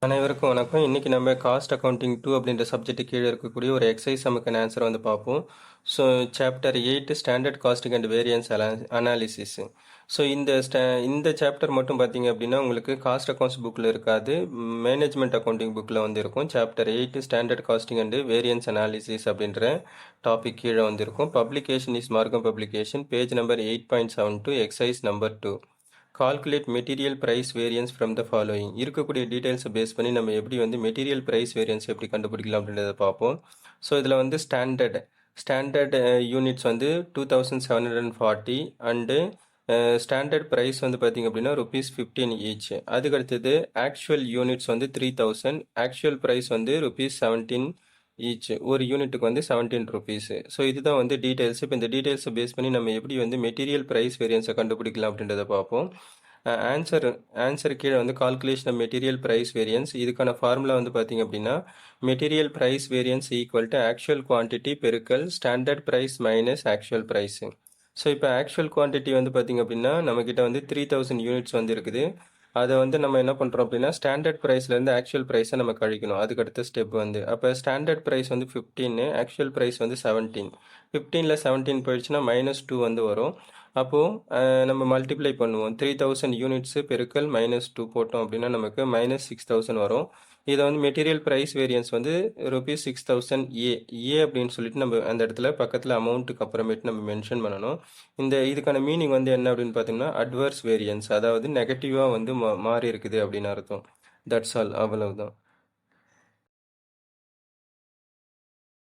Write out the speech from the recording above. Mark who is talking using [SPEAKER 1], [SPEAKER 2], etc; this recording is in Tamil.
[SPEAKER 1] அனைவருக்கும் வணக்கம். இன்னைக்கு நம்ம காஸ்ட் அக்கவுண்டிங் 2 அப்படின்ற சப்ஜெக்ட் கீழே இருக்கக்கூடிய ஒரு எக்ஸசைஸ் நமக்கான ஆன்சர் வந்து பார்ப்போம். So chapter 8 standard costing and variance analysis. So இந்த சாப்டர் மட்டும் பார்த்தீங்க அப்படின்னா உங்களுக்கு காஸ்ட் அக்கவுண்ட்ஸ் புக்கில் இருக்காது, மேனேஜ்மெண்ட் அக்கவுண்டிங் புக்கில் வந்து இருக்கும். Chapter 8 standard costing and variance analysis அப்படின்ற டாபிக் கீழே வந்து இருக்கும். Publication is Margham publication, page number 8.72, exercise number 2. Calculate material price variance from the following. இருக்கக்கூடிய டீட்டெயில்ஸை பேஸ் பண்ணி நம்ம எப்படி வந்து மெட்டீரியல் ப்ரைஸ் வேரியன்ஸ் எப்படி கண்டுபிடிக்கலாம் அப்படின்றத பார்ப்போம். ஸோ இதில் வந்து ஸ்டாண்டர்ட் யூனிட்ஸ் வந்து 2740 அண்டு ஸ்டாண்டர்ட் ப்ரைஸ் வந்து பார்த்திங்க அப்படின்னா ₹15 ஈச். அதுக்கடுத்தது ஆக்சுவல் யூனிட்ஸ் வந்து 3000, ஆக்சுவல் ப்ரைஸ் வந்து ₹17 ஈச். ஒரு யூனிட்டுக்கு வந்து 17 ருபீஸ். ஸோ இதுதான் வந்து டீட்டெயில்ஸ். இப்போ இந்த டீட்டெயில்ஸை பேஸ் பண்ணி நம்ம எப்படி வந்து மெட்டீரியல் ப்ரைஸ் வேரியன்ஸை கண்டுபிடிக்கலாம் அப்படின்றத பார்ப்போம். ஆன்சர் கீழே வந்து calculation of material price variance. இதுக்கான ஃபார்முலா வந்து பார்த்திங்க அப்படின்னா material price variance equal to actual quantity பெருக்கல் standard price minus actual price. So இப்போ ஆக்சுவல் குவான்டிட்டி வந்து பார்த்திங்க அப்படின்னா நம்மக்கிட்ட வந்து 3000 யூனிட்ஸ் வந்து இருக்குது. அதை வந்து நம்ம என்ன பண்ணுறோம் அப்படின்னா ஸ்டாண்டர்ட் ப்ரைஸ்லேருந்து ஆக்சுவல் ப்ரைஸை நம்ம கழிக்கணும். அதுக்கு அடுத்த ஸ்டெப் வந்து அப்போ ஸ்டாண்டர்ட் ப்ரைஸ் வந்து 15, ஆக்சுவல் ப்ரைஸ் வந்து 17. 15ல் 17 போயிடுச்சுன்னா -2 வந்து வரும். அப்போது நம்ம மல்டிப்ளை பண்ணுவோம். 3000 யூனிட்ஸு பெருக்கல் -2 போட்டோம் அப்படின்னா நமக்கு -6000 வரும். இதை வந்து மெட்டீரியல் ப்ரைஸ் வேரியன்ஸ் வந்து ₹6000 ஏ அப்படின்னு சொல்லிட்டு நம்ம அந்த இடத்துல பக்கத்தில் அமௌண்ட்டுக்கு அப்புறமேட்டு நம்ம மென்ஷன் பண்ணணும். இதுக்கான மீனிங் வந்து என்ன அப்படின்னு பார்த்தீங்கன்னா அட்வர்ஸ் வேரியன்ஸ், அதாவது நெகட்டிவாக வந்து மாறி இருக்குது அப்படின்னு அர்த்தம். தட்ஸ் ஆல், அவ்வளவுதான்.